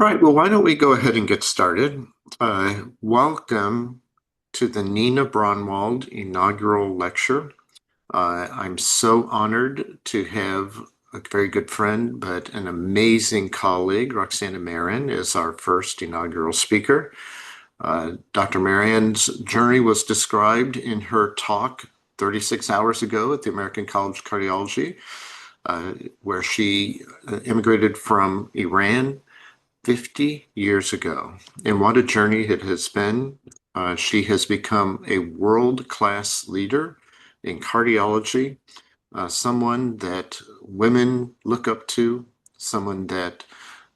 Right. Well, why don't we go ahead and get started? Welcome to the Nina Braunwald inaugural lecture. I'm so honored to have a very good friend, but an amazing colleague, Roxana Mehran, as our first inaugural speaker. Dr. Mehran's journey was described in her talk 36 hours ago at the American College of Cardiology, where she immigrated from Iran 50 years ago. And what a journey it has been. She has become a world-class leader in cardiology, someone that women look up to, someone that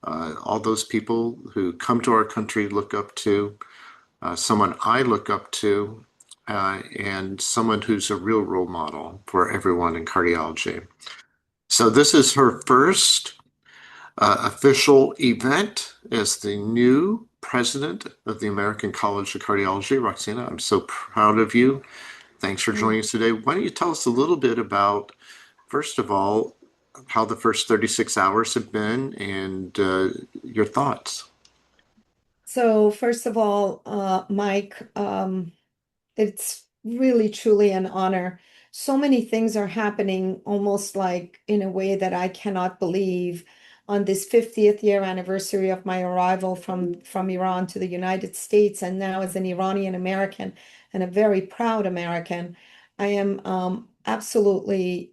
all those people who come to our country look up to, someone I look up to, and someone who's a real role model for everyone in cardiology. So this is her first official event as the new president of the American College of Cardiology. Roxana, I'm so proud of you. Thanks for joining us today. Why don't you tell us a little bit about, first of all, how the first 36 hours have been and your thoughts? So, first of all, Mike, it's really truly an honor. So many things are happening almost like in a way that I cannot believe on this 50th year anniversary of my arrival from Iran to the United States, and now as an Iranian American and a very proud American, I am absolutely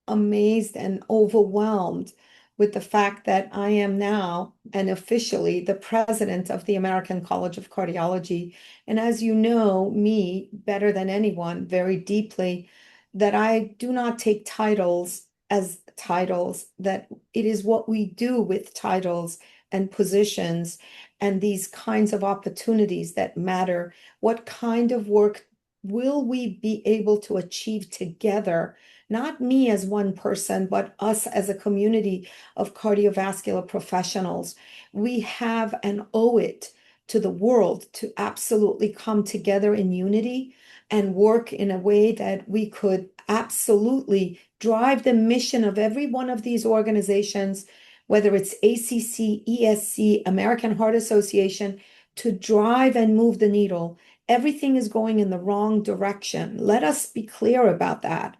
amazed and overwhelmed with the fact that I am now and officially the president of the American College of Cardiology. And as you know, me better than anyone, very deeply, that I do not take titles as titles, that it is what we do with titles and positions and these kinds of opportunities that matter. What kind of work will we be able to achieve together? Not me as one person, but us as a community of cardiovascular professionals. We have and owe it to the world to absolutely come together in unity and work in a way that we could absolutely drive the mission of every one of these organizations, whether it's ACC, ESC, American Heart Association, to drive and move the needle. Everything is going in the wrong direction. Let us be clear about that.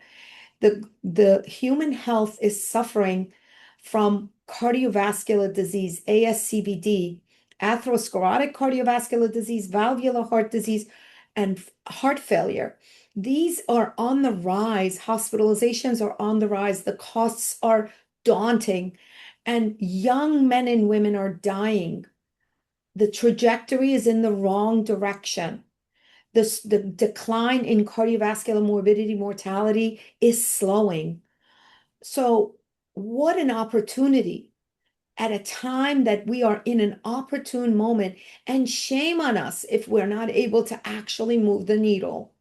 The human health is suffering from cardiovascular disease, ASCVD, atherosclerotic cardiovascular disease, valvular heart disease, and heart failure. These are on the rise. Hospitalizations are on the rise. The costs are daunting, and young men and women are dying. The trajectory is in the wrong direction. The decline in cardiovascular morbidity, mortality is slowing. So, what an opportunity at a time that we are in an opportune moment. And shame on us if we're not able to actually move the needle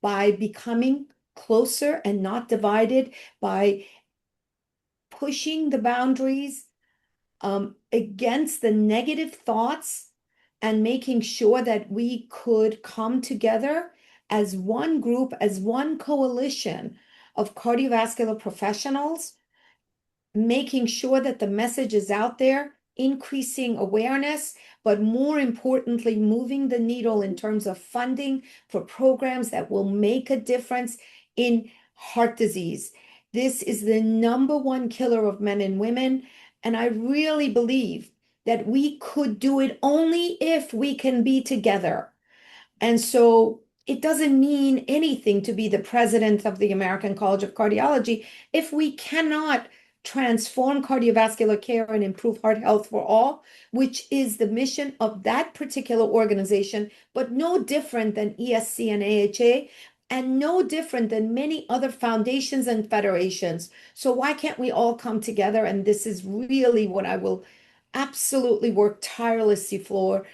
by becoming closer and not divided, by pushing the boundaries against the negative thoughts and making sure that we could come together as one group, as one coalition of cardiovascular professionals, making sure that the message is out there, increasing awareness, but more importantly, moving the needle in terms of funding for programs that will make a difference in heart disease. This is the number one killer of men and women. And I really believe that we could do it only if we can be together. And so it doesn't mean anything to be the president of the American College of Cardiology if we cannot transform cardiovascular care and improve heart health for all, which is the mission of that particular organization, but no different than ESC and AHA, and no different than many other foundations and federations. So why can't we all come together? And this is really what I will absolutely work tirelessly for,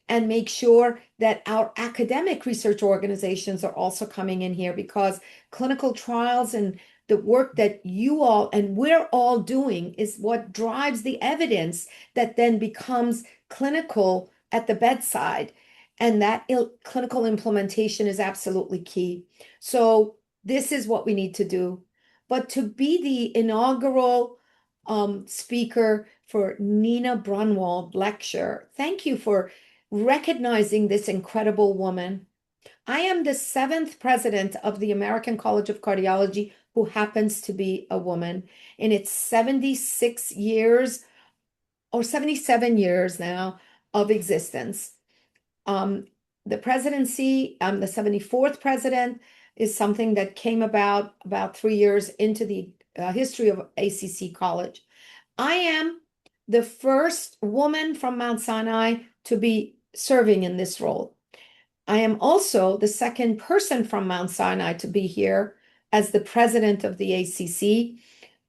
and make sure that our academic research organizations are also coming in here, because clinical trials and the work that you all and we're all doing is what drives the evidence that then becomes clinical at the bedside. And that clinical implementation is absolutely key. So this is what we need to do. But to be the inaugural speaker for Nina Brunwald lecture. Thank you for recognizing this incredible woman. I am the seventh president of the American College of Cardiology who happens to be a woman. In its 76 years or 77 years now of existence. Um, the presidency, the 74th president, is something that came about 3 years into the history of ACC College. I am the first woman from Mount Sinai to be serving in this role. I am also the second person from Mount Sinai to be here as the president of the ACC.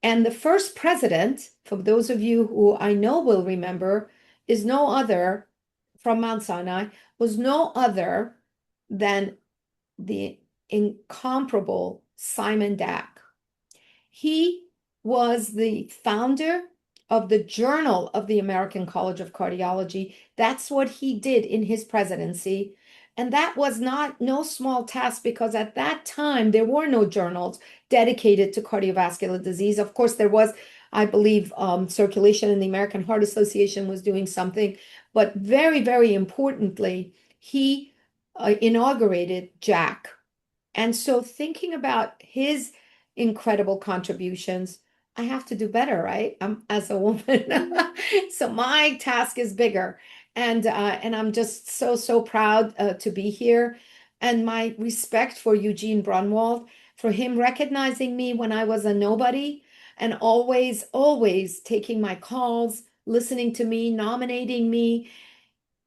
And the first president, for those of you who I know will remember, is no other from Mount Sinai, was no other than the incomparable Simon Dack. He was the founder of the Journal of the American College of Cardiology. That's what he did in his presidency. And that was not no small task because at that time there were no journals dedicated to cardiovascular disease. Of course, there was, I believe, circulation in the American Heart Association was doing something, but very, very importantly, he inaugurated JACC. And so thinking about his incredible contributions, I have to do better, right? As a woman. So my task is bigger. And I'm just so proud to be here. And my respect for Eugene Brunwald, for him recognizing me when I was a nobody and always taking my calls, listening to me, nominating me.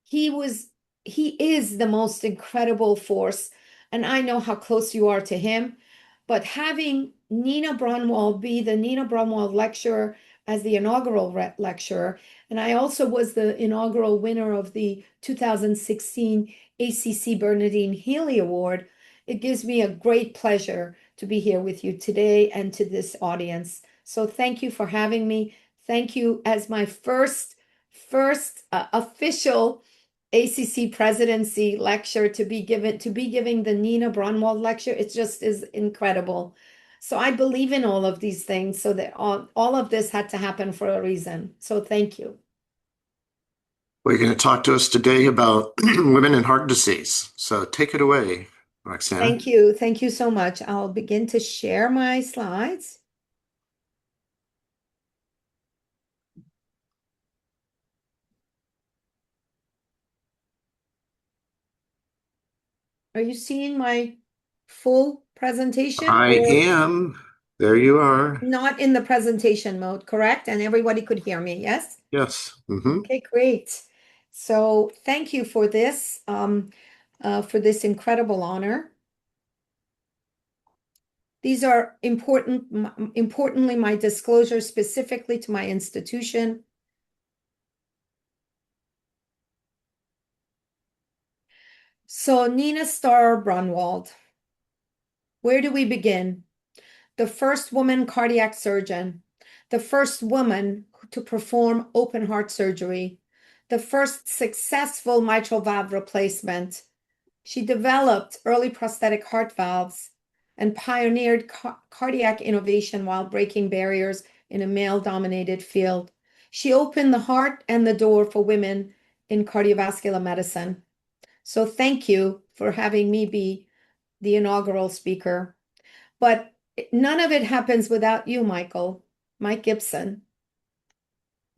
He was, he is the most incredible force. And I know how close you are to him. But having Nina Brunwald be the Nina Brunwald lecturer as the inaugural lecturer, and I also was the inaugural winner of the 2016 ACC Bernadine Healy Award, it gives me a great pleasure to be here with you today and to this audience. So thank you for having me. Thank you as my first official ACC presidency lecture to be giving the Nina Brunwald lecture. It just is incredible. So I believe in all of these things. So that all of this had to happen for a reason. So thank you. We're going to talk to us today about women and heart disease. So take it away, Roxana. Thank you. Thank you so much. I'll begin to share my slides. Are you seeing my full presentation I or am. There you are. not in the presentation mode, correct? And everybody could hear me, yes? Yes. Okay, great. So thank you for this incredible honor. These are importantly, my disclosure specifically to my institution. So Nina Starr Brunwald, where do we begin? The first woman cardiac surgeon, the first woman to perform open heart surgery, the first successful mitral valve replacement. She developed early prosthetic heart valves and pioneered cardiac innovation while breaking barriers in a male-dominated field. She opened the heart and the door for women in cardiovascular medicine. So thank you for having me be the inaugural speaker. But none of it happens without you, Mike Gibson,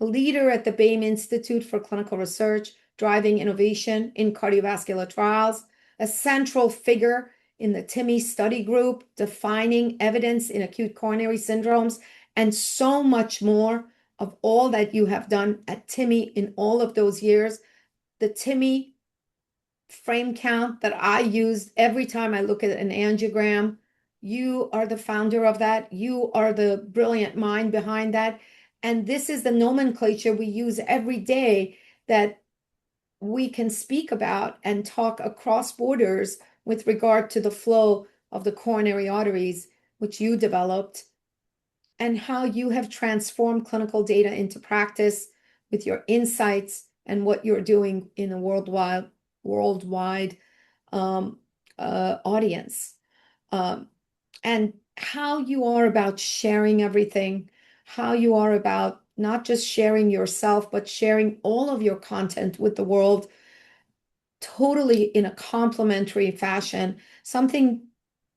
a leader at the Baim Institute for Clinical Research, driving innovation in cardiovascular trials, a central figure in the TIMI study group, defining evidence in acute coronary syndromes, and so much more of all that you have done at TIMI in all of those years. The TIMI frame count that I used every time I look at an angiogram, you are the founder of that. You are the brilliant mind behind that. And this is the nomenclature we use every day that we can speak about and talk across borders with regard to the flow of the coronary arteries, which you developed, and how you have transformed clinical data into practice with your insights and what you're doing in a worldwide audience. And how you are about sharing everything, how you are about not just sharing yourself, but sharing all of your content with the world totally in a complimentary fashion, something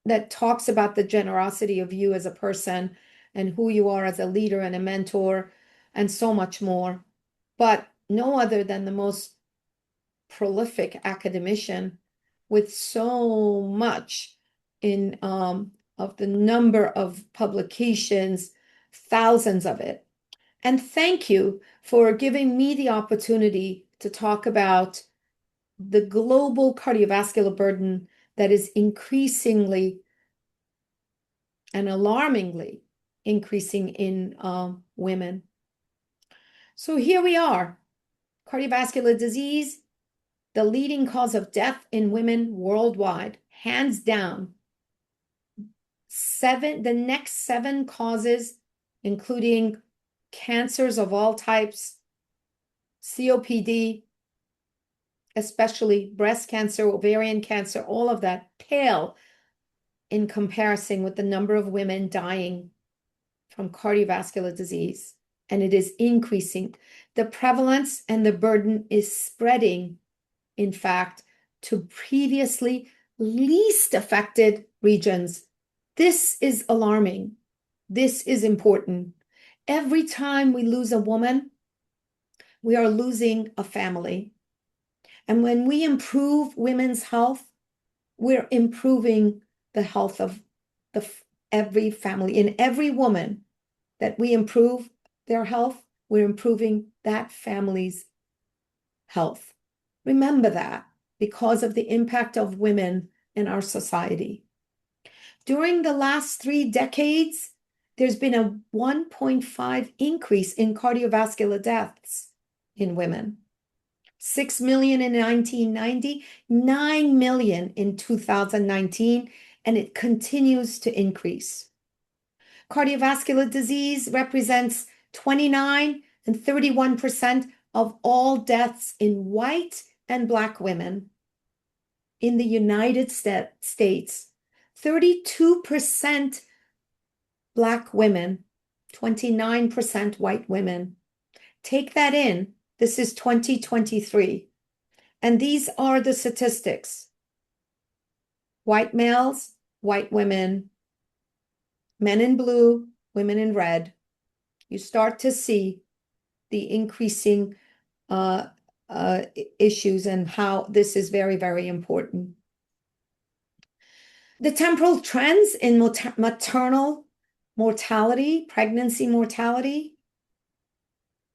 that talks about the generosity of you as a person and who you are as a leader and a mentor and so much more. But no other than the most prolific academician with so much in of the number of publications, thousands of it. And thank you for giving me the opportunity to talk about the global cardiovascular burden that is increasingly and alarmingly increasing in women. So here we are, cardiovascular disease, the leading cause of death in women worldwide, hands down. The next seven causes, including cancers of all types, COPD, especially breast cancer, ovarian cancer, all of that pale in comparison with the number of women dying from cardiovascular disease. And it is increasing. The prevalence and the burden is spreading, in fact, to previously least affected regions. This is alarming. This is important. Every time we lose a woman, we are losing a family. And when we improve women's health, we're improving the health of every family. In every woman that we improve their health, we're improving that family's health. Remember that because of the impact of women in our society. During the last 3 decades, there's been a 1.5 increase in cardiovascular deaths in women. 6 million in 1990, 9 million in 2019, and it continues to increase. Cardiovascular disease represents 29 and 31% of all deaths in white and Black women. In the United States, 32% Black women, 29% white women. Take that in. This is 2023. And these are the statistics. White males, white women, men in blue, women in red. You start to see the increasing issues and how this is very, very important. The temporal trends in maternal mortality, pregnancy mortality.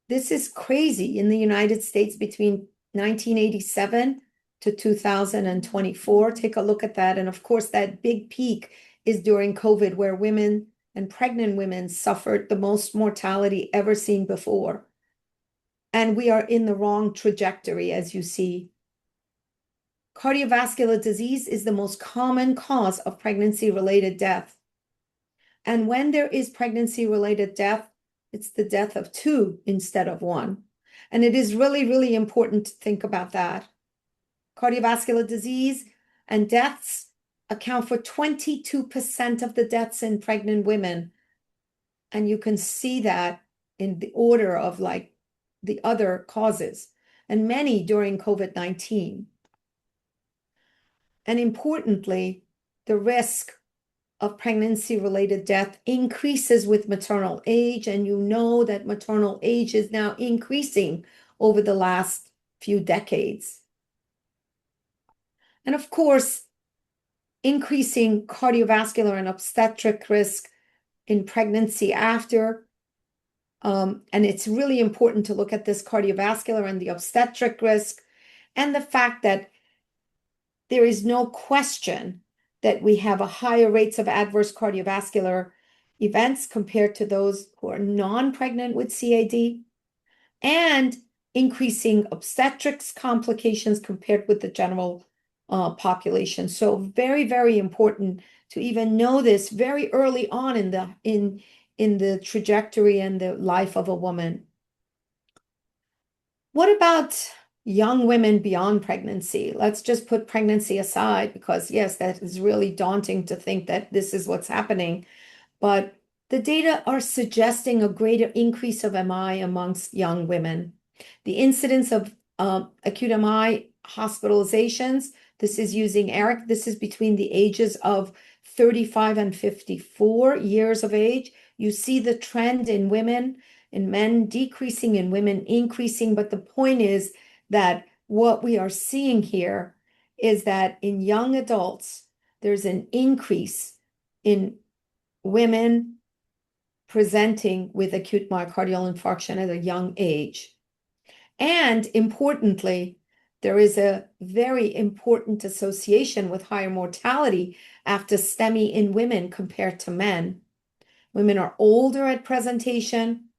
This is crazy in the United States between 1987 to 2024. Take a look at that. And of course, that big peak is during COVID, where women and pregnant women suffered the most mortality ever seen before. And we are in the wrong trajectory, as you see. Cardiovascular disease is the most common cause of pregnancy-related death. And when there is pregnancy-related death, it's the death of two instead of one. And it is really, really important to think about that. Cardiovascular disease and deaths account for 22% of the deaths in pregnant women. And you can see that in the order of like the other causes, and many during COVID-19. And importantly, the risk of pregnancy-related death increases with maternal age, and you know that maternal age is now increasing over the last few decades. And of course, increasing cardiovascular and obstetric risk in pregnancy after. And it's really important to look at this cardiovascular and the obstetric risk, and the fact that there is no question that we have a higher rates of adverse cardiovascular events compared to those who are non-pregnant with CAD, and increasing obstetrics complications compared with the general population. So very, very important to even know this very early on in the trajectory and the life of a woman. What about young women beyond pregnancy? Let's just put pregnancy aside because, yes, that is really daunting to think that this is what's happening. But The data are suggesting a greater increase of MI amongst young women. The incidence of acute MI hospitalizations, this is using ERIC, this is between the ages of 35 and 54 years of age. You see the trend in women, in men decreasing, in women increasing. But the point is that what we are seeing here is that in young adults, there's an increase in women presenting with acute myocardial infarction at a young age. And importantly, there is a very important association with higher mortality after STEMI in women compared to men. Women are older at presentation,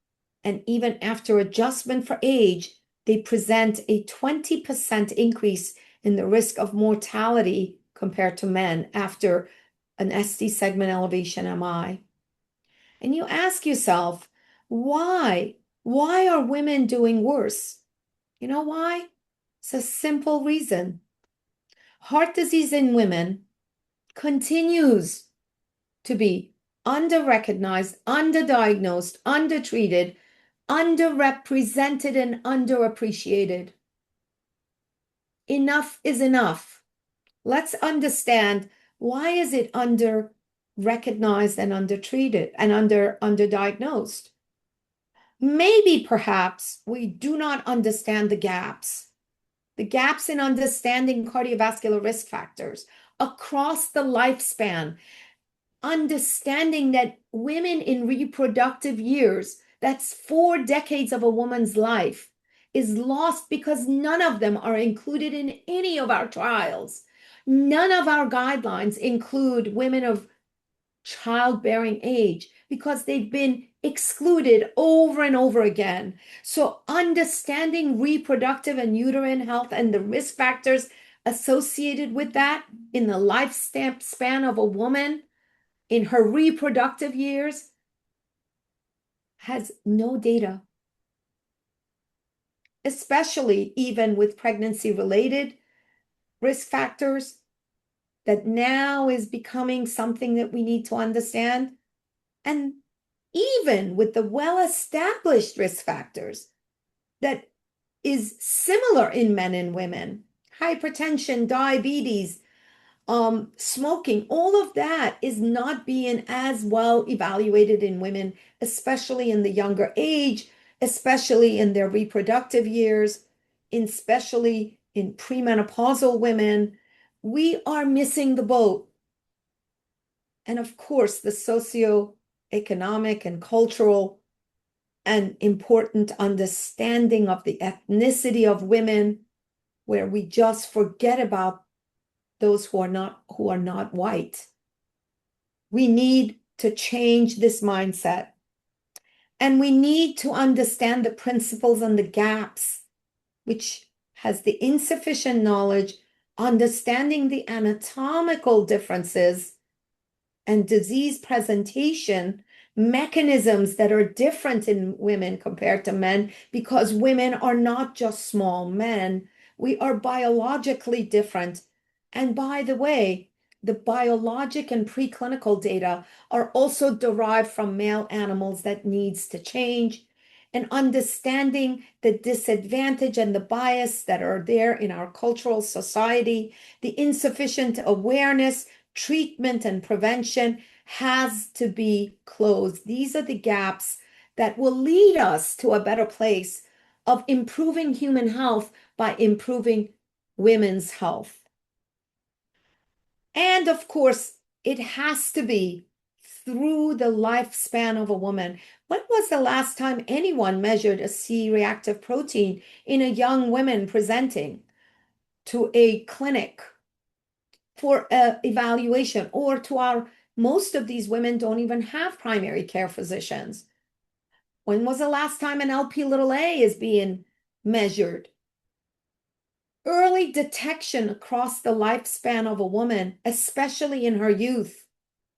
and even after adjustment for age, they present a 20% increase in the risk of mortality compared to men after an ST segment elevation MI. And you ask yourself, why? Why are women doing worse? You know why? It's a simple reason. Heart disease in women continues to be underrecognized, underdiagnosed, undertreated, underrepresented, and underappreciated. Enough is enough. Let's understand, why is it under-recognized and undertreated and underdiagnosed? Maybe perhaps we do not understand the gaps in understanding cardiovascular risk factors across the lifespan, understanding that women in reproductive years, that's 4 decades of a woman's life, is lost because none of them are included in any of our trials. None of our guidelines include women of childbearing age because they've been excluded over and over again. So understanding reproductive and uterine health and the risk factors associated with that in the lifespan of a woman in her reproductive years has no data, especially even with pregnancy-related risk factors that now is becoming something that we need to understand. And even with the well-established risk factors that is similar in men and women, hypertension, diabetes, smoking, all of that is not being as well evaluated in women, especially in the younger age, especially in their reproductive years, especially in premenopausal women. We are missing the boat. And of course, the socioeconomic and cultural and important understanding of the ethnicity of women, where we just forget about those who are not white. We need to change this mindset. And we need to understand the principles and the gaps, which has the insufficient knowledge, understanding the anatomical differences and disease presentation mechanisms that are different in women compared to men, because women are not just small men. We are biologically different. And by the way, the biologic and preclinical data are also derived from male animals that needs to change. And understanding the disadvantage and the bias that are there in our cultural society, the insufficient awareness, treatment, and prevention has to be closed. These are the gaps that will lead us to a better place of improving human health by improving women's health. And of course, it has to be through the lifespan of a woman. When was the last time anyone measured a C-reactive protein in a young woman presenting to a clinic for evaluation, or to our, most of these women don't even have primary care physicians. When was the last time an LP little a is being measured? Early detection across the lifespan of a woman, especially in her youth,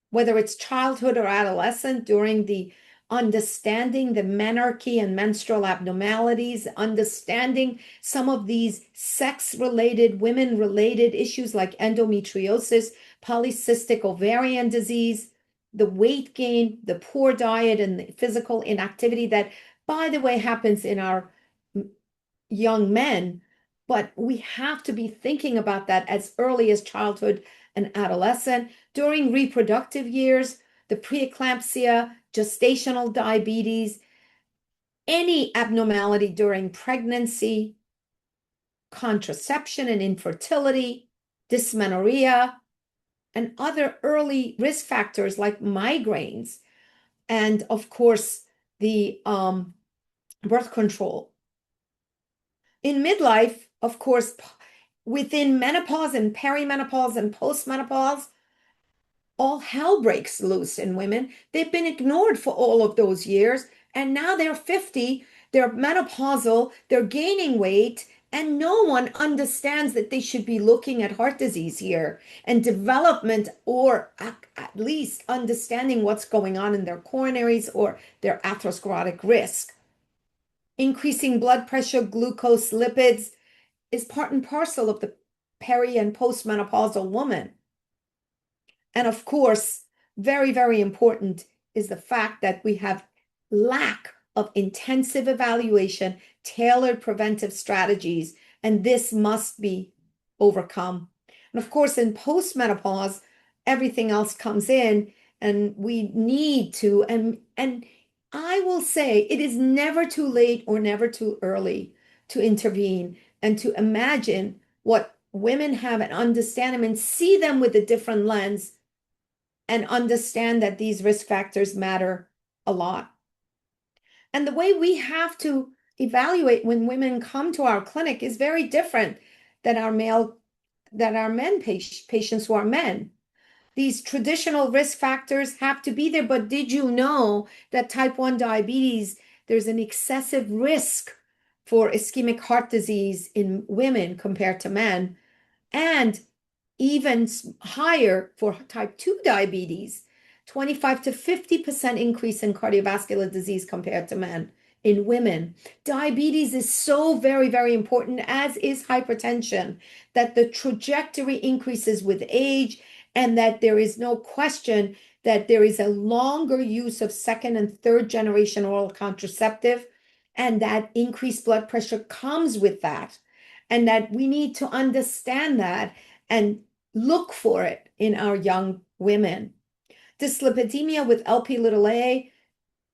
whether it's childhood or adolescent, during the understanding the menarche and menstrual abnormalities, understanding some of these sex-related, women-related issues like endometriosis, polycystic ovarian disease, the weight gain, the poor diet, and the physical inactivity that, by the way, happens in our young men. But we have to be thinking about that as early as childhood and adolescent, during reproductive years, the preeclampsia, gestational diabetes, any abnormality during pregnancy, contraception and infertility, dysmenorrhea, and other early risk factors like migraines, and of course, the birth control. In midlife, of course, within menopause and perimenopause and postmenopause, all hell breaks loose in women. They've been ignored for all of those years, and now they're 50, they're menopausal, they're gaining weight, and no one understands that they should be looking at heart disease here and development, or at least understanding what's going on in their coronaries or their atherosclerotic risk. Increasing blood pressure, glucose, lipids is part and parcel of the peri and postmenopausal woman. And of course, very, very important is the fact that we have lack of intensive evaluation, tailored preventive strategies, and this must be overcome. And of course, in postmenopause, everything else comes in, and we need to, and I will say it is never too late or never too early to intervene and to imagine what women have and understand them and see them with a different lens and understand that these risk factors matter a lot. And the way we have to evaluate when women come to our clinic is very different than our men patients who are men. These traditional risk factors have to be there, but did you know that type 1 diabetes, there's an excessive risk for ischemic heart disease in women compared to men, and even higher for type 2 diabetes, 25 to 50% increase in cardiovascular disease compared to men in women. Diabetes is so very, very important, as is hypertension, that the trajectory increases with age, and that there is no question that there is a longer use of second and third generation oral contraceptive, and that increased blood pressure comes with that, and that we need to understand that and look for it in our young women. Dyslipidemia with LP little a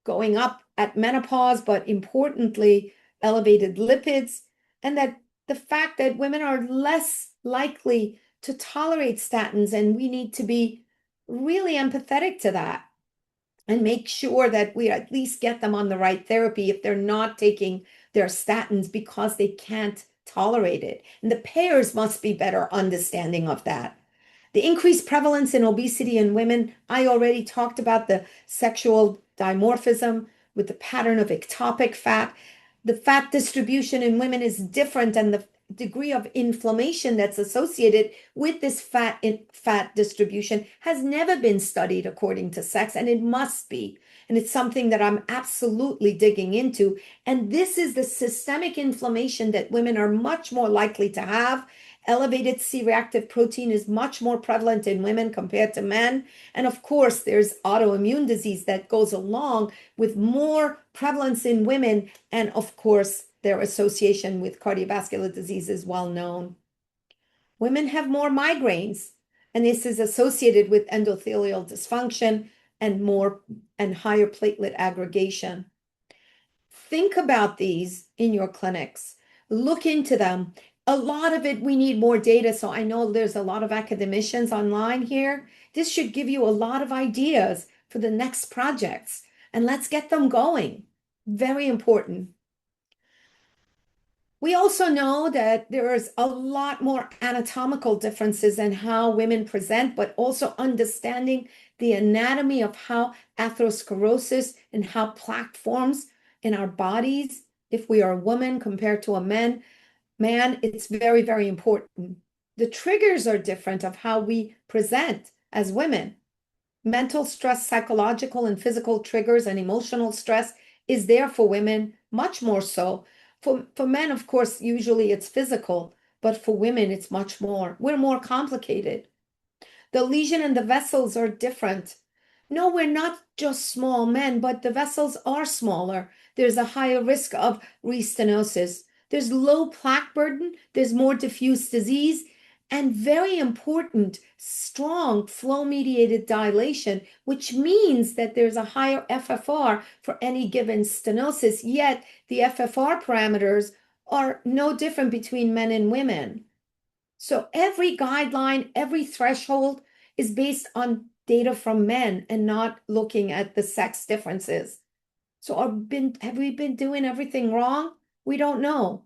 going up at menopause, but importantly, elevated lipids, and that the fact that women are less likely to tolerate statins, and we need to be really empathetic to that and make sure that we at least get them on the right therapy if they're not taking their statins because they can't tolerate it. And the payers must be better understanding of that. The increased prevalence in obesity in women, I already talked about the sexual dimorphism with the pattern of ectopic fat. The fat distribution in women is different, and the degree of inflammation that's associated with this fat distribution has never been studied according to sex, and it must be. And it's something that I'm absolutely digging into. And this is the systemic inflammation that women are much more likely to have. Elevated C-reactive protein is much more prevalent in women compared to men. And of course, there's autoimmune disease that goes along with more prevalence in women. And of course, their association with cardiovascular disease is well known. Women have more migraines, and this is associated with endothelial dysfunction and higher platelet aggregation. Think about these in your clinics. Look into them. A lot of it, we need more data. So I know there's a lot of academicians online here. This should give you a lot of ideas for the next projects, and let's get them going. Very important. We also know that there is a lot more anatomical differences in how women present, but also understanding the anatomy of how atherosclerosis and how plaque forms in our bodies. If we are a woman compared to a man, it's very, very important. The triggers are different of how we present as women. Mental stress, psychological and physical triggers, and emotional stress is there for women, much more so. For men, of course, usually it's physical, but for women, it's much more. We're more complicated. The lesion and the vessels are different. No, we're not just small men, but the vessels are smaller. There's a higher risk of restenosis. There's low plaque burden, there's more diffuse disease, and very important, strong flow mediated dilation, which means that there's a higher FFR for any given stenosis, yet the FFR parameters are no different between men and women. So every guideline, every threshold is based on data from men and not looking at the sex differences. So have we been doing everything wrong? We don't know.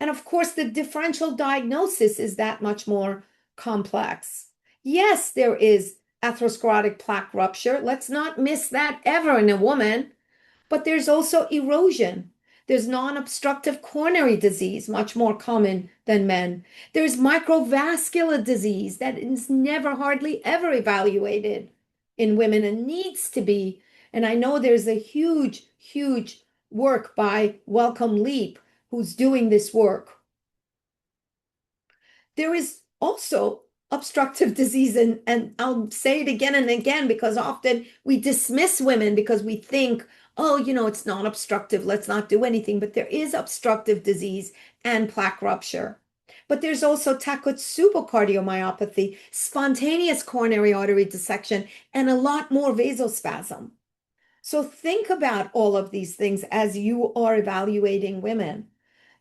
And of course, the differential diagnosis is that much more complex. Yes, there is atherosclerotic plaque rupture. Let's not miss that ever in a woman. But there's also erosion. There's non-obstructive coronary disease, much more common than men. There's microvascular disease that is never, hardly ever evaluated in women and needs to be. And I know there's a huge, huge work by Welcome Leap who's doing this work. There is also obstructive disease, and I'll say it again and again because often we dismiss women because we think, oh, it's not obstructive, let's not do anything. But there is obstructive disease and plaque rupture. But there's also Takotsubo cardiomyopathy, spontaneous coronary artery dissection, and a lot more vasospasm. So think about all of these things as you are evaluating women.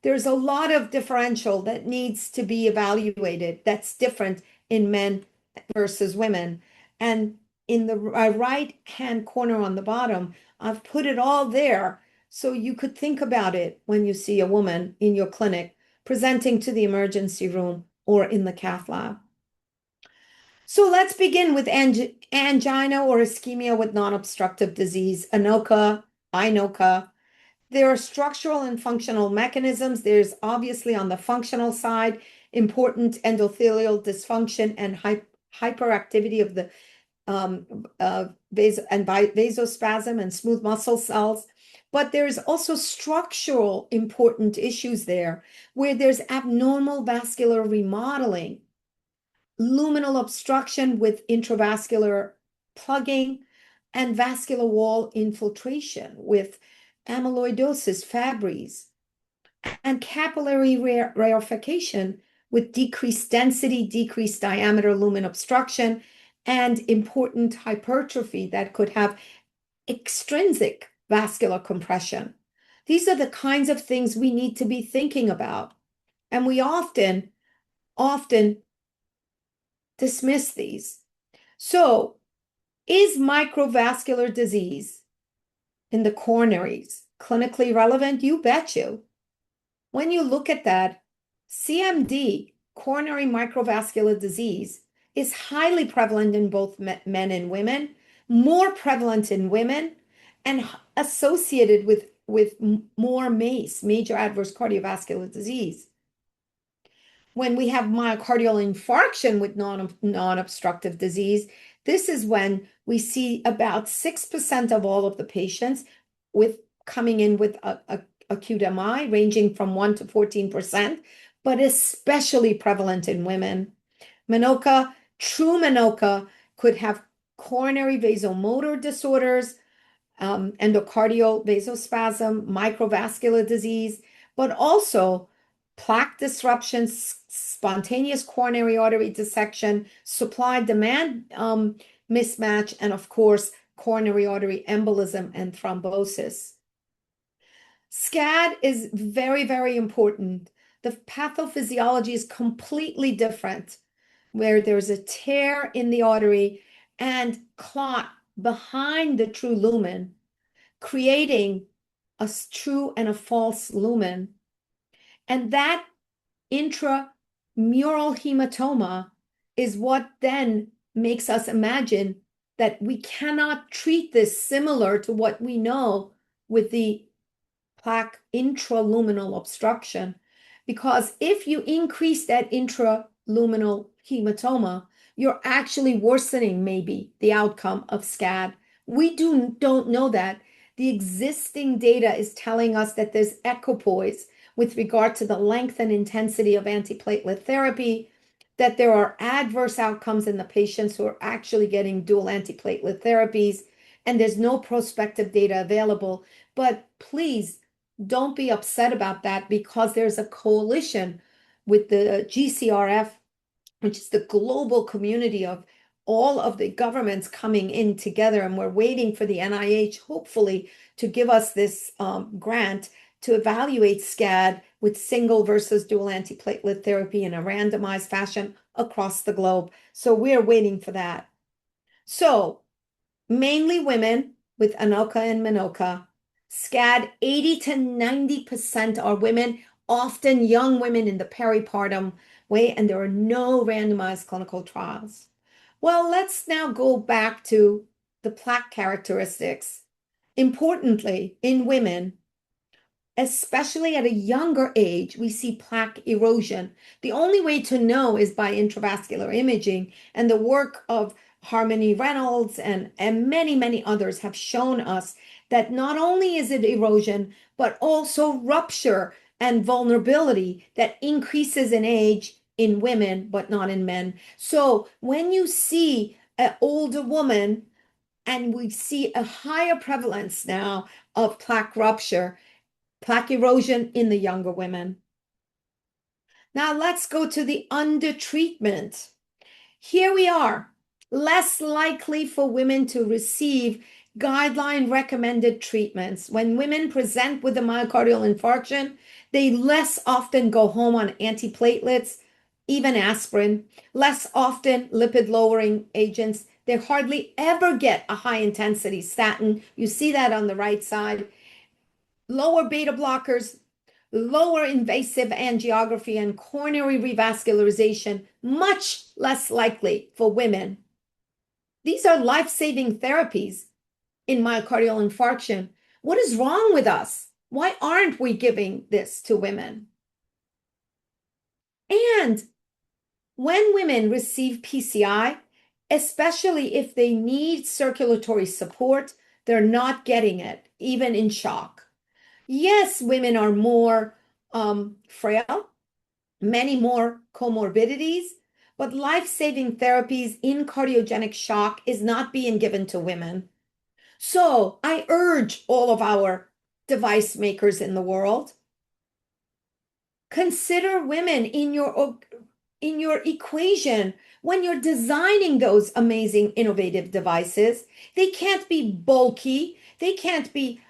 There's a lot of differential that needs to be evaluated that's different in men versus women. And in the right hand corner on the bottom, I've put it all there so you could think about it when you see a woman in your clinic presenting to the emergency room or in the cath lab. So let's begin with angina or ischemia with non-obstructive disease, ANOCA, INOCA. There are structural and functional mechanisms. There's obviously on the functional side, important endothelial dysfunction and hyperactivity of the vasospasm and smooth muscle cells. But there's also structural important issues there where there's abnormal vascular remodeling, luminal obstruction with intravascular plugging, and vascular wall infiltration with amyloidosis, Fabry's, and capillary rarefaction with decreased density, decreased diameter lumen obstruction, and important hypertrophy that could have extrinsic vascular compression. These are the kinds of things we need to be thinking about. And we often dismiss these. So, is microvascular disease in the coronaries clinically relevant? You bet you. When you look at that, CMD, coronary microvascular disease, is highly prevalent in both men and women, more prevalent in women, and associated with more MACE, major adverse cardiovascular disease. When we have myocardial infarction with non-obstructive disease, this is when we see about 6% of all of the patients with coming in with a acute MI, ranging from 1 to 14%, but especially prevalent in women. Menoca, true Menoca, could have coronary vasomotor disorders, endocardial vasospasm, microvascular disease, but also plaque disruption, spontaneous coronary artery dissection, supply-demand mismatch, and of course, coronary artery embolism and thrombosis. SCAD is very, very important. The pathophysiology is completely different, where there's a tear in the artery and clot behind the true lumen, creating a true and a false lumen. And that intramural hematoma is what then makes us imagine that we cannot treat this similar to what we know with the plaque intraluminal obstruction. Because if you increase that intraluminal hematoma, you're actually worsening maybe the outcome of SCAD. We don't know that. The existing data is telling us that there's equipoise with regard to the length and intensity of antiplatelet therapy, that there are adverse outcomes in the patients who are actually getting dual antiplatelet therapies, and there's no prospective data available. But please don't be upset about that because there's a coalition with the GCRF, which is the global community of all of the governments coming in together. And we're waiting for the NIH, hopefully, to give us this grant to evaluate SCAD with single versus dual antiplatelet therapy in a randomized fashion across the globe. So we're waiting for that. So mainly women with ANOCA and MINOCA. SCAD, 80 to 90% are women, often young women in the peripartum way, and there are no randomized clinical trials. Well, let's now go back to the plaque characteristics. Importantly, in women, especially at a younger age, we see plaque erosion. The only way to know is by intravascular imaging, and the work of Harmony Reynolds and many, many others have shown us that not only is it erosion, but also rupture and vulnerability that increases in age in women, but not in men. So when you see an older woman, and we see a higher prevalence now of plaque rupture, plaque erosion in the younger women. Now let's go to the undertreatment. Here we are, less likely for women to receive guideline recommended treatments. When women present with a myocardial infarction, they less often go home on antiplatelets, even aspirin, less often lipid lowering agents. They hardly ever get a high intensity statin. You see that on the right side. Lower beta blockers, lower invasive angiography, and coronary revascularization, much less likely for women. These are life-saving therapies in myocardial infarction. What is wrong with us? Why aren't we giving this to women? And when women receive PCI, especially if they need circulatory support, they're not getting it, even in shock. Yes, women are more frail, many more comorbidities, but life-saving therapies in cardiogenic shock is not being given to women. So I urge all of our device makers in the world, consider women in your equation when you're designing those amazing innovative devices. They can't be bulky, they can't be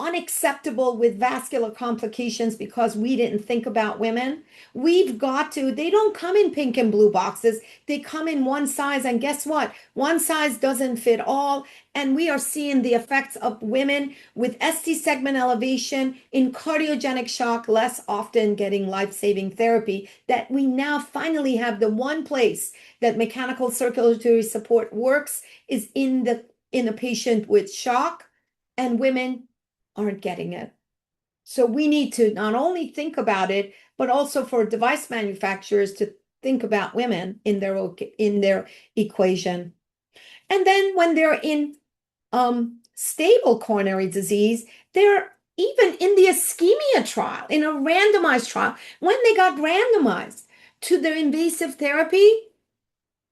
unacceptable with vascular complications because we didn't think about women. We've got to, they don't come in pink and blue boxes. They come in one size. And guess what? One size doesn't fit all. And we are seeing the effects of women with ST segment elevation in cardiogenic shock, less often getting life-saving therapy, that we now finally have the one place that mechanical circulatory support works is in the patient with shock, and women aren't getting it. So we need to not only think about it, but also for device manufacturers to think about women in their equation. And then when they're in stable coronary disease, they're even in the ischemia trial, in a randomized trial, when they got randomized to the invasive therapy,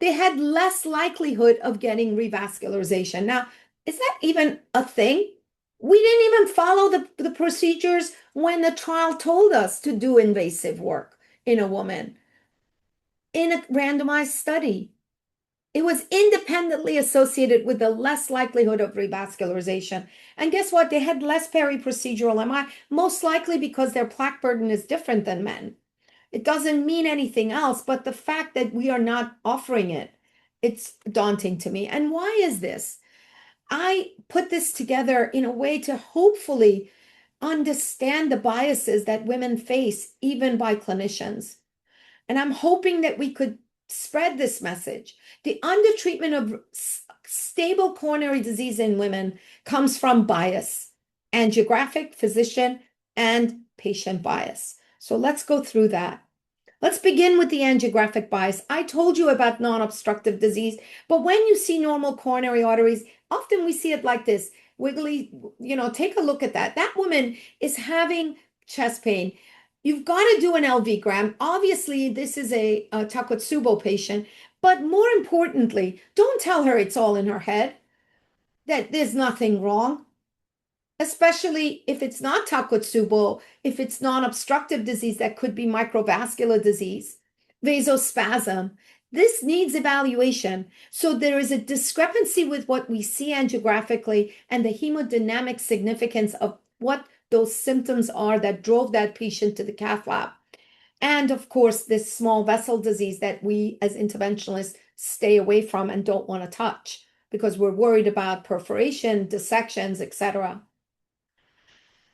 they had less likelihood of getting revascularization. Now, is that even a thing? We didn't even follow the procedures when the trial told us to do invasive work in a woman in a randomized study. It was independently associated with the less likelihood of revascularization. And guess what? They had less peri-procedural MI, most likely because their plaque burden is different than men. It doesn't mean anything else, but the fact that we are not offering it, it's daunting to me. And why is this? I put this together in a way to hopefully understand the biases that women face, even by clinicians. And I'm hoping that we could spread this message. The undertreatment of stable coronary disease in women comes from bias, angiographic, physician, and patient bias. So let's go through that. Let's begin with the angiographic bias. I told you about non-obstructive disease, but when you see normal coronary arteries, often we see it like this, wiggly, take a look at that. That woman is having chest pain. You've got to do an LV-gram. Obviously, this is a Takotsubo patient, but more importantly, don't tell her it's all in her head, that there's nothing wrong, especially if it's not Takotsubo, if it's non-obstructive disease that could be microvascular disease, vasospasm. This needs evaluation. So there is a discrepancy with what we see angiographically and the hemodynamic significance of what those symptoms are that drove that patient to the cath lab. And of course, this small vessel disease that we as interventionalists stay away from and don't want to touch because we're worried about perforation, dissections, etc.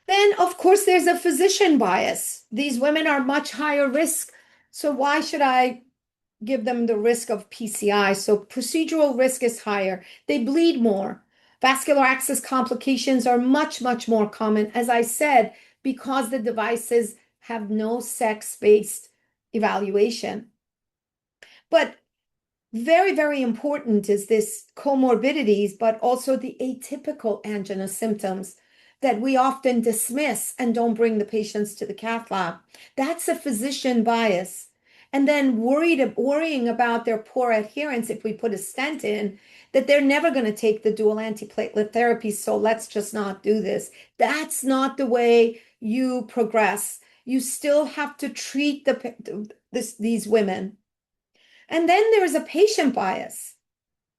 Then, of course, there's a physician bias. These women are much higher risk. So why should I give them the risk of PCI? So procedural risk is higher. They bleed more. Vascular access complications are much, much more common, as I said, because the devices have no sex-based evaluation. But very, very important is this comorbidities, but also the atypical angina symptoms that we often dismiss and don't bring the patients to the cath lab. That's a physician bias. And then worrying about their poor adherence if we put a stent in, that they're never going to take the dual antiplatelet therapy, so let's just not do this. That's not the way you progress. You still have to treat these women. And then there's a patient bias.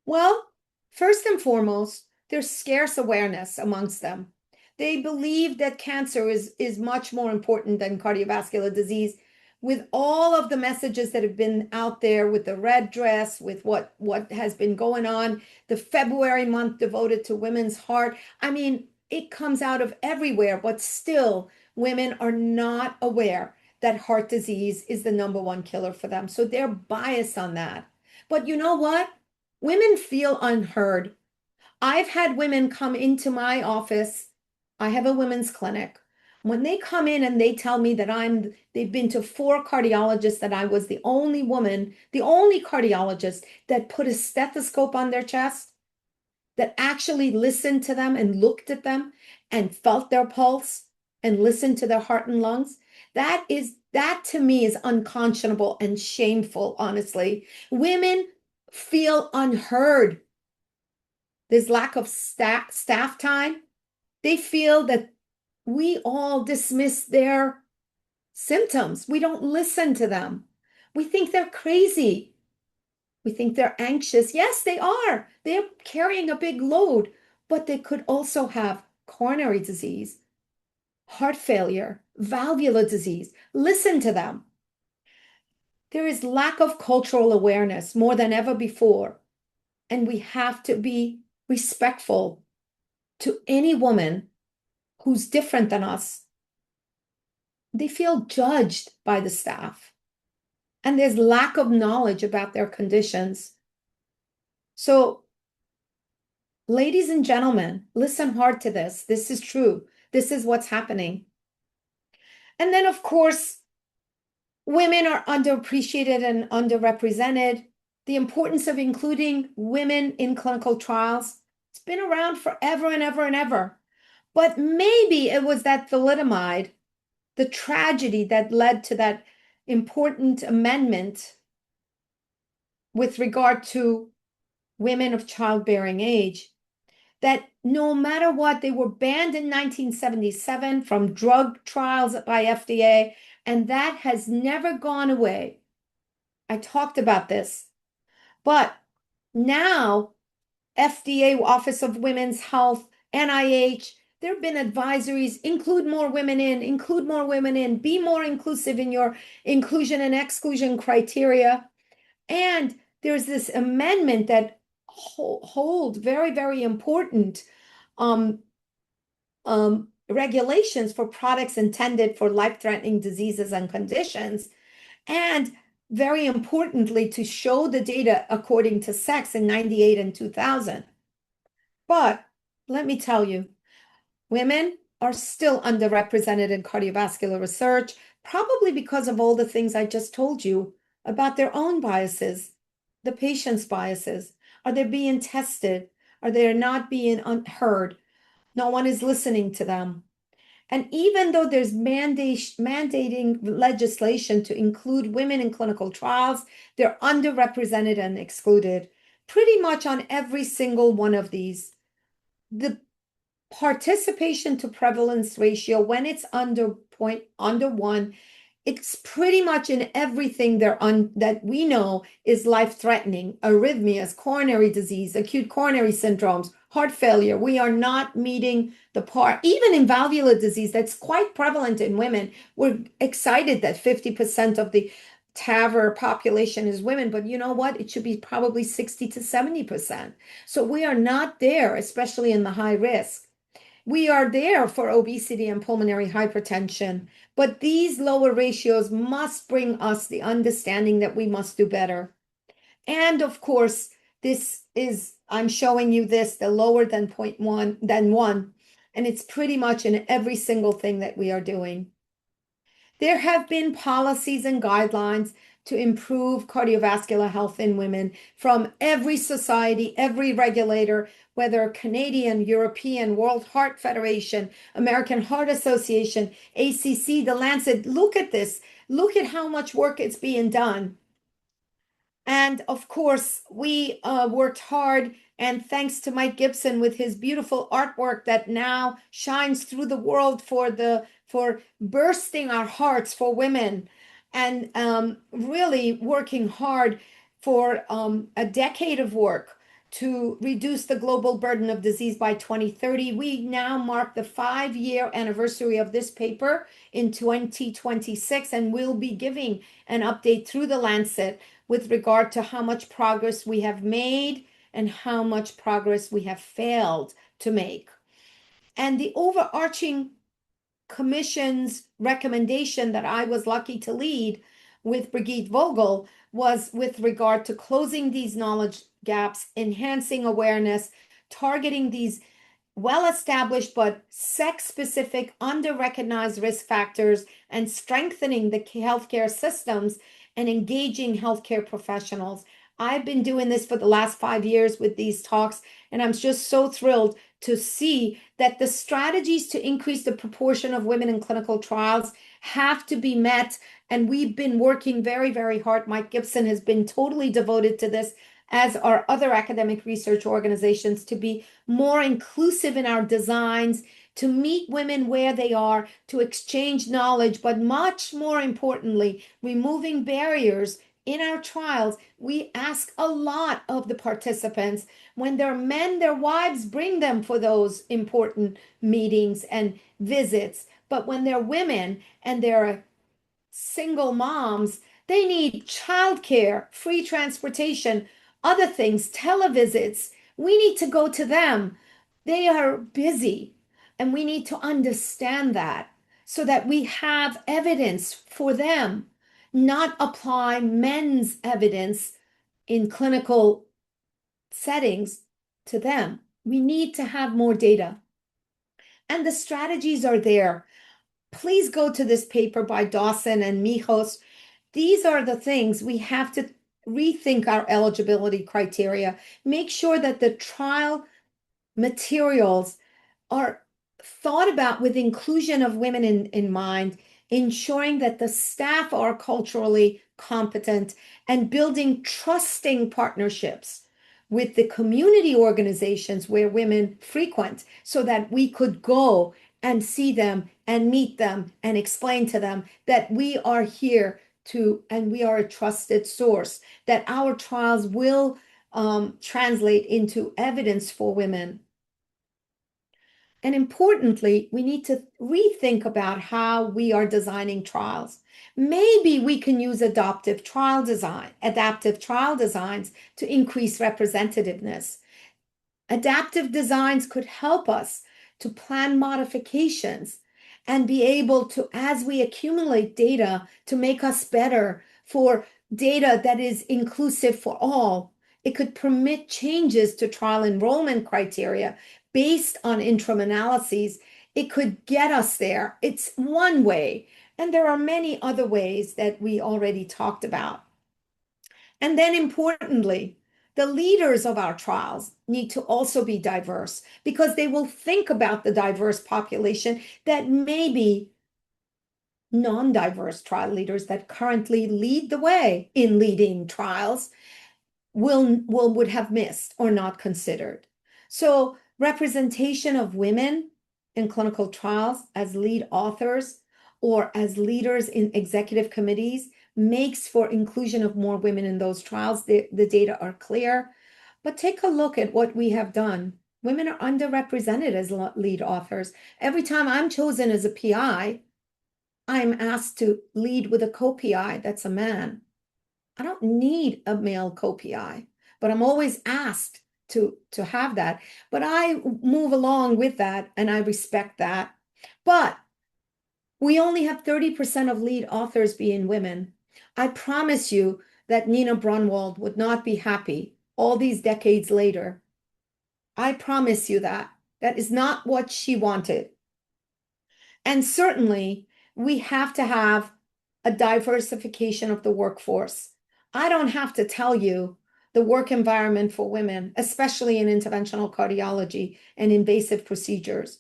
Well, first and foremost, there's scarce awareness amongst them. They believe that cancer is much more important than cardiovascular disease, with all of the messages that have been out there with the red dress, with what has been going on, the February month devoted to women's heart. I mean, it comes out of everywhere, but still, women are not aware that heart disease is the number one killer for them. So they're biased on that. But you know what? Women feel unheard. I've had women come into my office. I have a women's clinic. When they come in and they tell me that they've been to 4 cardiologists, that I was the only woman, the only cardiologist that put a stethoscope on their chest, that actually listened to them and looked at them and felt their pulse and listened to their heart and lungs. That to me is unconscionable and shameful, honestly. Women feel unheard. There's lack of staff time. They feel that we all dismiss their symptoms. We don't listen to them. We think they're crazy. We think they're anxious. Yes, they are. They're carrying a big load, but they could also have coronary disease, heart failure, valvular disease. Listen to them. There is lack of cultural awareness more than ever before, and we have to be respectful to any woman who's different than us. They feel judged by the staff, and there's lack of knowledge about their conditions. So, ladies and gentlemen, listen hard to this. This is true. This is what's happening. And then, of course, women are underappreciated and underrepresented. The importance of including women in clinical trials, it's been around forever and ever and ever. But maybe it was that thalidomide, the tragedy that led to that important amendment with regard to women of childbearing age, that no matter what, they were banned in 1977 from drug trials by FDA, and that has never gone away. I talked about this, but now FDA, Office of Women's Health, NIH, there have been advisories, include more women in, be more inclusive in your inclusion and exclusion criteria. And there's this amendment that hold very, very important regulations for products intended for life-threatening diseases and conditions. And very importantly, to show the data according to sex in 98 and 2000. But let me tell you, women are still underrepresented in cardiovascular research, probably because of all the things I just told you about their own biases, the patient's biases. Are they being tested? Are they not being heard? No one is listening to them. And even though there's mandating legislation to include women in clinical trials, they're underrepresented and excluded pretty much on every single one of these. The participation to prevalence ratio, when it's under one, it's pretty much in everything that we know is life-threatening: arrhythmias, coronary disease, acute coronary syndromes, heart failure. We are not meeting the part, even in valvular disease that's quite prevalent in women. We're excited that 50% of the TAVR population is women, but you know what? It should be probably 60 to 70%. So we are not there, especially in the high risk. We are there for obesity and pulmonary hypertension, but these lower ratios must bring us the understanding that we must do better. And of course, I'm showing you this, the lower than 0.1, than 1, and it's pretty much in every single thing that we are doing. There have been policies and guidelines to improve cardiovascular health in women from every society, every regulator, whether Canadian, European, World Heart Federation, American Heart Association, ACC, The Lancet. Look at this. Look at how much work is being done. And of course, we worked hard, and thanks to Mike Gibson with his beautiful artwork that now shines through the world for bursting our hearts for women, and really working hard for a decade of work to reduce the global burden of disease by 2030. We now mark the 5-year anniversary of this paper in 2026, and we'll be giving an update through the Lancet with regard to how much progress we have made and how much progress we have failed to make. And the overarching commission's recommendation that I was lucky to lead with Brigitte Vogel was with regard to closing these knowledge gaps, enhancing awareness, targeting these well-established but sex-specific, under-recognized risk factors, and strengthening the healthcare systems and engaging healthcare professionals. I've been doing this for the last 5 years with these talks, and I'm just so thrilled to see that the strategies to increase the proportion of women in clinical trials have to be met. And we've been working very, very hard. Mike Gibson has been totally devoted to this, as are other academic research organizations, to be more inclusive in our designs, to meet women where they are, to exchange knowledge, but much more importantly, removing barriers in our trials. We ask a lot of the participants. When they're men, their wives bring them for those important meetings and visits. But when they're women and they're single moms, they need childcare, free transportation, other things, televisits. We need to go to them. They are busy, and we need to understand that so that we have evidence for them, not apply men's evidence in clinical settings to them. We need to have more data. And the strategies are there. Please go to this paper by Dawson and Mijos. These are the things we have to rethink our eligibility criteria. Make sure that the trial materials are thought about with inclusion of women in mind, ensuring that the staff are culturally competent, and building trusting partnerships with the community organizations where women frequent so that we could go and see them and meet them and explain to them that we are here to, and we are a trusted source, that our trials will translate into evidence for women. And importantly, we need to rethink about how we are designing trials. Maybe we can use adaptive trial designs to increase representativeness. Adaptive designs could help us to plan modifications and be able to, as we accumulate data, to make us better for data that is inclusive for all. It could permit changes to trial enrollment criteria based on interim analyses. It could get us there. It's one way, and there are many other ways that we already talked about. And then importantly, the leaders of our trials need to also be diverse because they will think about the diverse population that may be non-diverse trial leaders that currently lead the way in leading trials would have missed or not considered. So representation of women in clinical trials as lead authors or as leaders in executive committees makes for inclusion of more women in those trials. The data are clear, but take a look at what we have done. Women are underrepresented as lead authors. Every time I'm chosen as a PI, I'm asked to lead with a co-PI that's a man. I don't need a male co-PI, but I'm always asked to have that. But I move along with that and I respect that. But we only have 30% of lead authors being women. I promise you that Nina Brunwald would not be happy all these decades later. I promise you that. That is not what she wanted. And certainly, we have to have a diversification of the workforce. I don't have to tell you the work environment for women, especially in interventional cardiology and invasive procedures.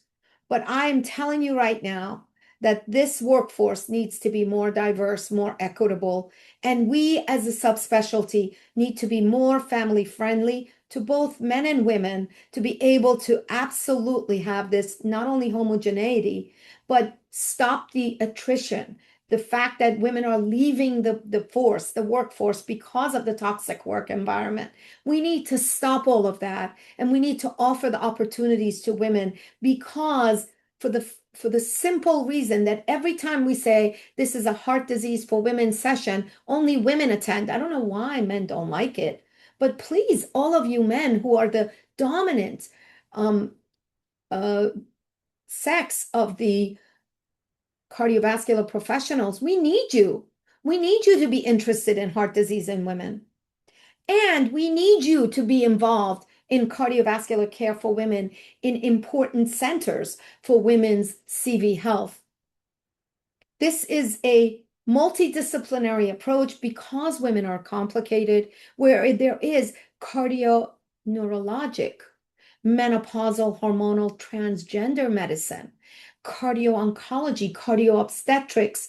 But I'm telling you right now that this workforce needs to be more diverse, more equitable, and we as a subspecialty need to be more family friendly to both men and women to be able to absolutely have this not only homogeneity, but stop the attrition. The fact that women are leaving the workforce because of the toxic work environment. We need to stop all of that. And we need to offer the opportunities to women because for the simple reason that every time we say this is a heart disease for women session, only women attend. I don't know why men don't like it, but please, all of you men who are the dominant um, uh, sex of the cardiovascular professionals, we need you. We need you to be interested in heart disease in women. And we need you to be involved in cardiovascular care for women in important centers for women's CV health. This is a multidisciplinary approach because women are complicated, where there is cardio-neurologic, menopausal hormonal transgender medicine, cardio-oncology, cardio-obstetrics,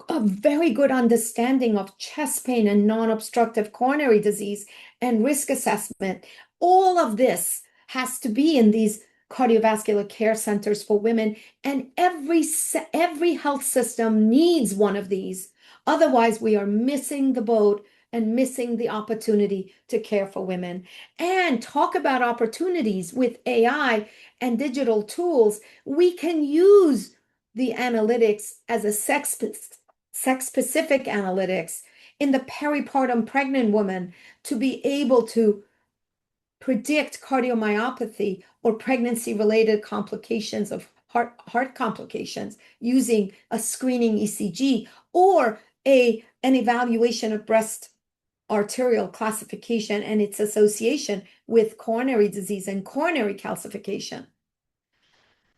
a very good understanding of chest pain and non-obstructive coronary disease and risk assessment. All of this has to be in these cardiovascular care centers for women, and every health system needs one of these. Otherwise, we are missing the boat and missing the opportunity to care for women. And talk about opportunities with AI and digital tools. We can use the analytics as a sex-specific analytics in the peripartum pregnant woman to be able to predict cardiomyopathy or pregnancy-related complications of heart complications using a screening ECG or an evaluation of breast arterial classification and its association with coronary disease and coronary calcification.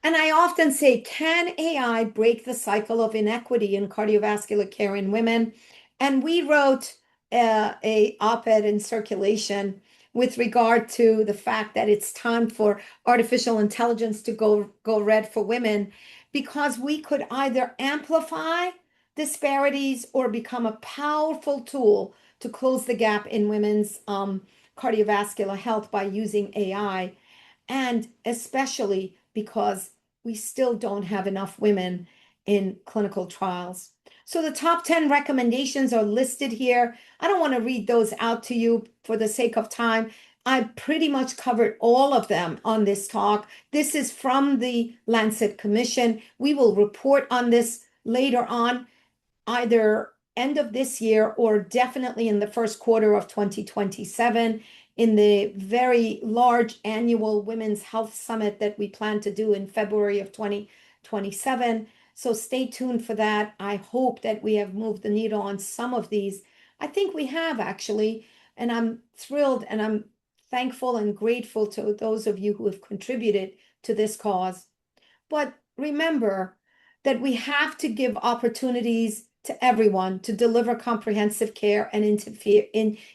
And I often say, can AI break the cycle of inequity in cardiovascular care in women? And we wrote a op-ed in circulation with regard to the fact that it's time for artificial intelligence to go red for women because we could either amplify disparities or become a powerful tool to close the gap in women's cardiovascular health by using AI, and especially because we still don't have enough women in clinical trials. So the top 10 recommendations are listed here. I don't want to read those out to you for the sake of time. I pretty much covered all of them on this talk. This is from the Lancet Commission. We will report on this later on, either end of this year or definitely in the first quarter of 2027 in the very large annual Women's Health Summit that we plan to do in February of 2027. So stay tuned for that. I hope that we have moved the needle on some of these. I think we have actually, and I'm thrilled and I'm thankful and grateful to those of you who have contributed to this cause. But remember that we have to give opportunities to everyone to deliver comprehensive care and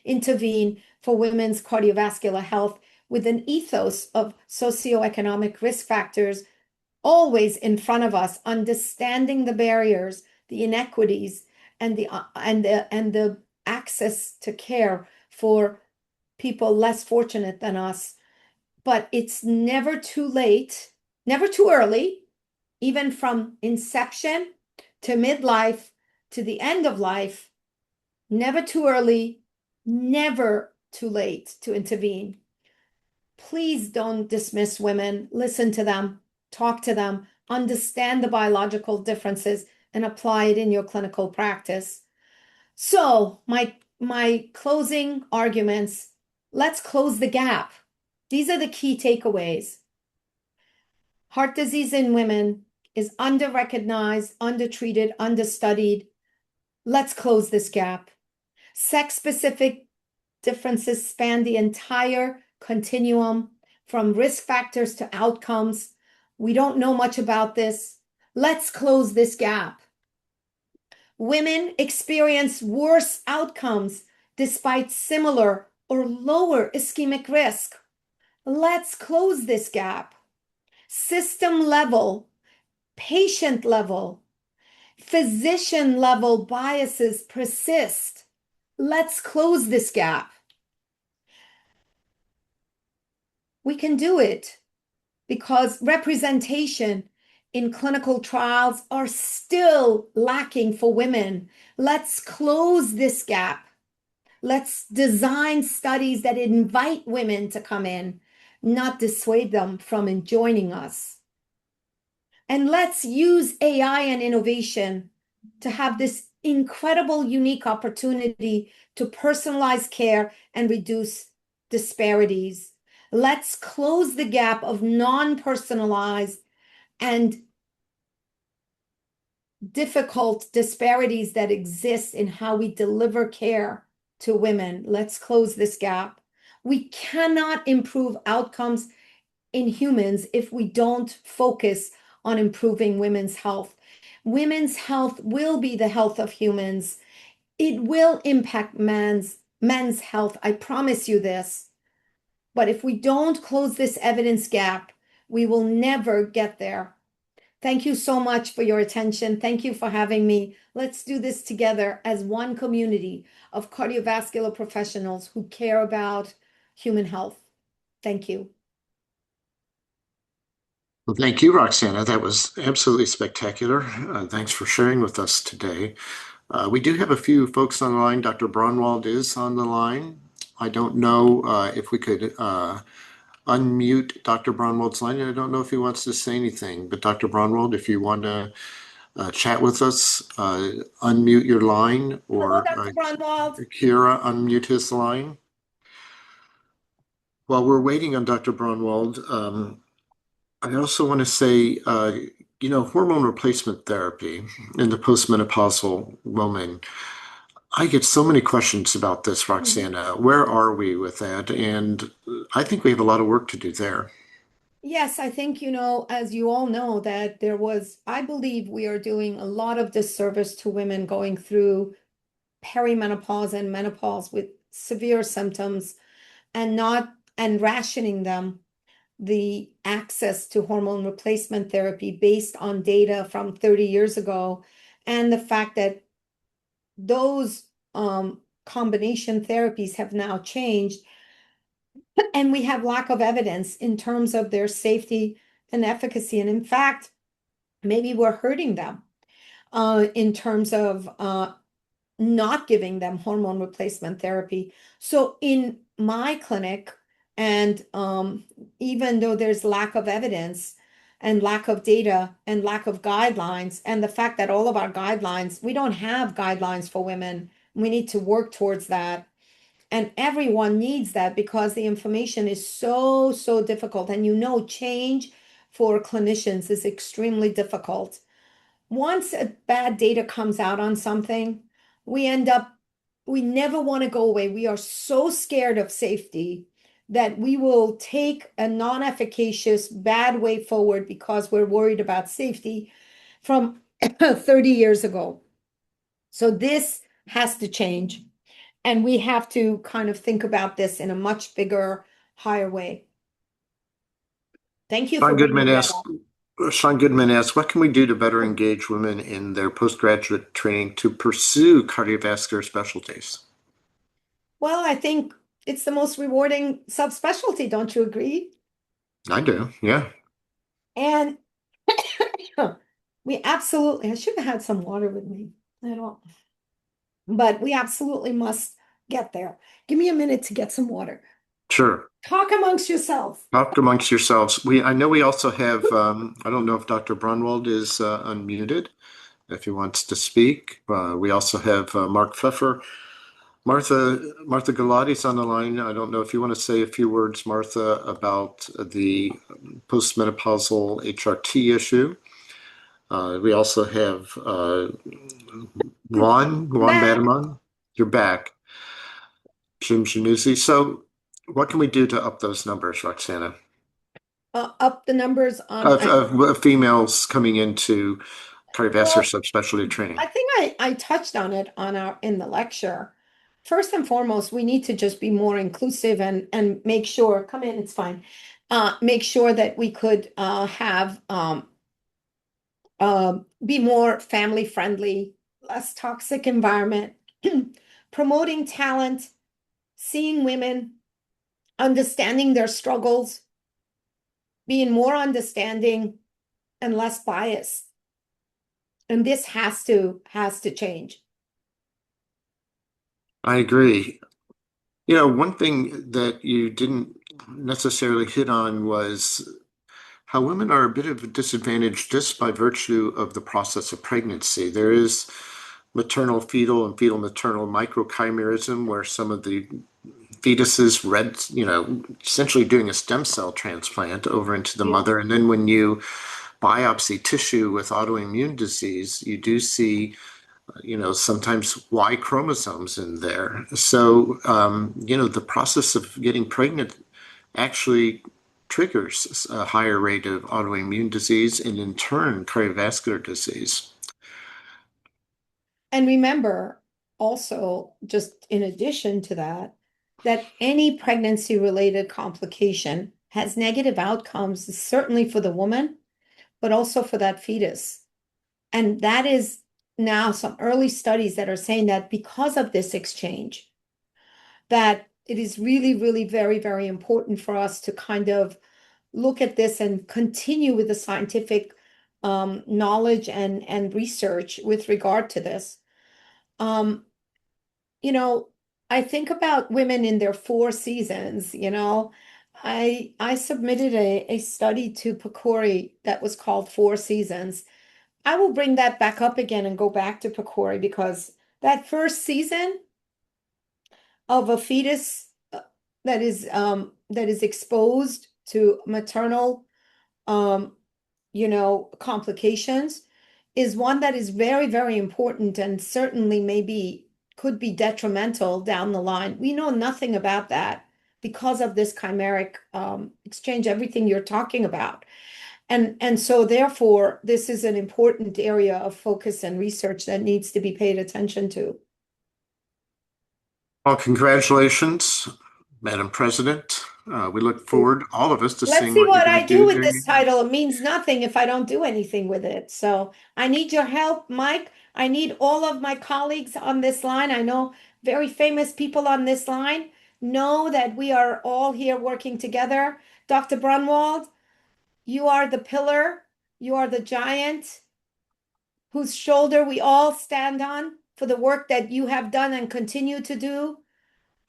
intervene for women's cardiovascular health with an ethos of socioeconomic risk factors always in front of us, understanding the barriers, the inequities, and the access to care for people less fortunate than us. But it's never too late, never too early, even from inception to midlife to the end of life, never too early, never too late to intervene. Please don't dismiss women. Listen to them, talk to them, understand the biological differences, and apply it in your clinical practice. So, my closing arguments, let's close the gap. These are the key takeaways. Heart disease in women is under-recognized, undertreated, understudied. Let's close this gap. Sex-specific differences span the entire continuum from risk factors to outcomes. We don't know much about this. Let's close this gap. Women experience worse outcomes despite similar or lower ischemic risk. Let's close this gap. System level, patient level, physician level biases persist. Let's close this gap. We can do it because representation in clinical trials are still lacking for women. Let's close this gap. Let's design studies that invite women to come in, not dissuade them from joining us. And let's use AI and innovation to have this incredible, unique opportunity to personalize care and reduce disparities. Let's close the gap of non-personalized and difficult disparities that exist in how we deliver care to women. Let's close this gap. We cannot improve outcomes in humans if we don't focus on improving women's health. Women's health will be the health of humans. It will impact men's health. I promise you this. But if we don't close this evidence gap, we will never get there. Thank you so much for your attention. Thank you for having me. Let's do this together as one community of cardiovascular professionals who care about human health. Thank you. Well, thank you, Roxana. That was absolutely spectacular. Thanks for sharing with us today. We do have a few folks on the line. Dr. Braunwald is on the line. I don't know if we could unmute Dr. Braunwald's line. I don't know if he wants to say anything, but Dr. Braunwald, if you want to chat with us, unmute your line, Hello, or Dr. Brunwald. Kira, unmute his line. While we're waiting on Dr. Braunwald, I also want to say, hormone replacement therapy in the postmenopausal woman. I get so many questions about this, Roxana. Where are we with that? And I think we have a lot of work to do there. Yes, I think, as you all know, that I believe we are doing a lot of disservice to women going through perimenopause and menopause with severe symptoms and rationing them the access to hormone replacement therapy based on data from 30 years ago, and the fact that those combination therapies have now changed, and we have lack of evidence in terms of their safety and efficacy. And in fact, maybe we're hurting them in terms of not giving them hormone replacement therapy. So in my clinic, and even though there's lack of evidence and lack of data and lack of guidelines, and the fact that all of our guidelines, we don't have guidelines for women, we need to work towards that. And everyone needs that because the information is so, so difficult. And change for clinicians is extremely difficult. Once a bad data comes out on something, we never want to go away. We are so scared of safety that we will take a non-efficacious, bad way forward because we're worried about safety from 30 years ago. So this has to change. And we have to kind of think about this in a much bigger, higher way. Thank you for Sean bringing Goodman that asks, up. Sean Goodman asks, what can we do to better engage women in their postgraduate training to pursue cardiovascular specialties? Well, I think it's the most rewarding subspecialty, don't you agree? I do, yeah. And we absolutely, I should have had some water with me. I don't, but we absolutely must get there. Give me a minute to get some water. Sure. Talk amongst yourself. Talk amongst yourselves. I know we also have, I don't know if Dr. Brunwald is unmuted, if he wants to speak. We also have Mark Pfeffer. Martha Galati's on the line. I don't know if you want to say a few words, Martha, about the postmenopausal HRT issue. We also have I'm Juan back. Bataman. You're back. Jim Januzzi. So what can we do to up those numbers, Roxana? Up the numbers on, Of females coming into cardiovascular well, subspecialty training. I think I touched on it on our in the lecture. First and foremost, we need to just be more inclusive and make sure, come in, it's fine. Make sure that we could have be more family friendly, less toxic environment, promoting talent, seeing women, understanding their struggles, being more understanding and less biased. And this has to change. I agree. One thing that you didn't necessarily hit on was how women are a bit of a disadvantage just by virtue of the process of pregnancy. There is maternal fetal and fetal maternal microchimerism, where some of the fetuses essentially doing a stem cell transplant over into the Yeah. mother. And then when you biopsy tissue with autoimmune disease, you do see sometimes Y chromosomes in there. So, the process of getting pregnant actually triggers a higher rate of autoimmune disease and in turn cardiovascular disease. And remember also, just in addition to that, that any pregnancy related complication has negative outcomes, certainly for the woman, but also for that fetus. And that is now some early studies that are saying that because of this exchange, that it is really, really very, very important for us to kind of look at this and continue with the scientific knowledge and research with regard to this. Um, you know, I think about women in their four seasons. I submitted a study to PCORI that was called Four Seasons. I will bring that back up again and go back to PCORI because that first season of a fetus that is exposed to maternal complications is one that is very, very important and certainly maybe could be detrimental down the line. We know nothing about that because of this chimeric exchange, everything you're talking about. And so therefore, this is an important area of focus and research that needs to be paid attention to. Well, congratulations, Madam President. We look forward, all of us, to Let's seeing see what you're what going I to do do with during. this title. It means nothing if I don't do anything with it. So I need your help, Mike. I need all of my colleagues on this line. I know very famous people on this line know that we are all here working together. Dr. Brunwald, you are the pillar. You are the giant whose shoulder we all stand on for the work that you have done and continue to do.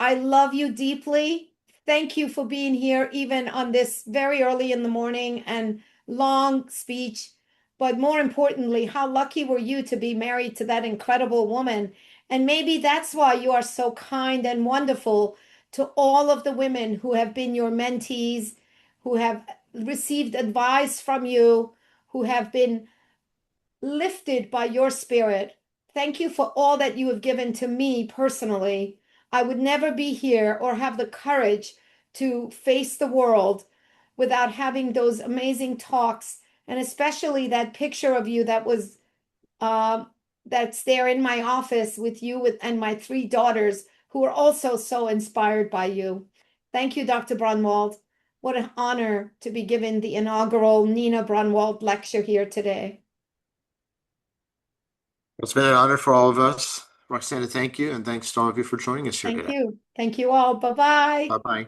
I love you deeply. Thank you for being here, even on this very early in the morning and long speech. But more importantly, how lucky were you to be married to that incredible woman? And maybe that's why you are so kind and wonderful to all of the women who have been your mentees, who have received advice from you, who have been lifted by your spirit. Thank you for all that you have given to me personally. I would never be here or have the courage to face the world without having those amazing talks, and especially that picture of you that was uh, that's there in my office with you and my three daughters who are also so inspired by you. Thank you, Dr. Braunwald. What an honor to be given the inaugural Nina Braunwald lecture here today. It's been an honor for all of us. Roxana, thank you, and thanks to all of you for joining us here Thank today. you. Thank you all. Bye-bye. Bye bye.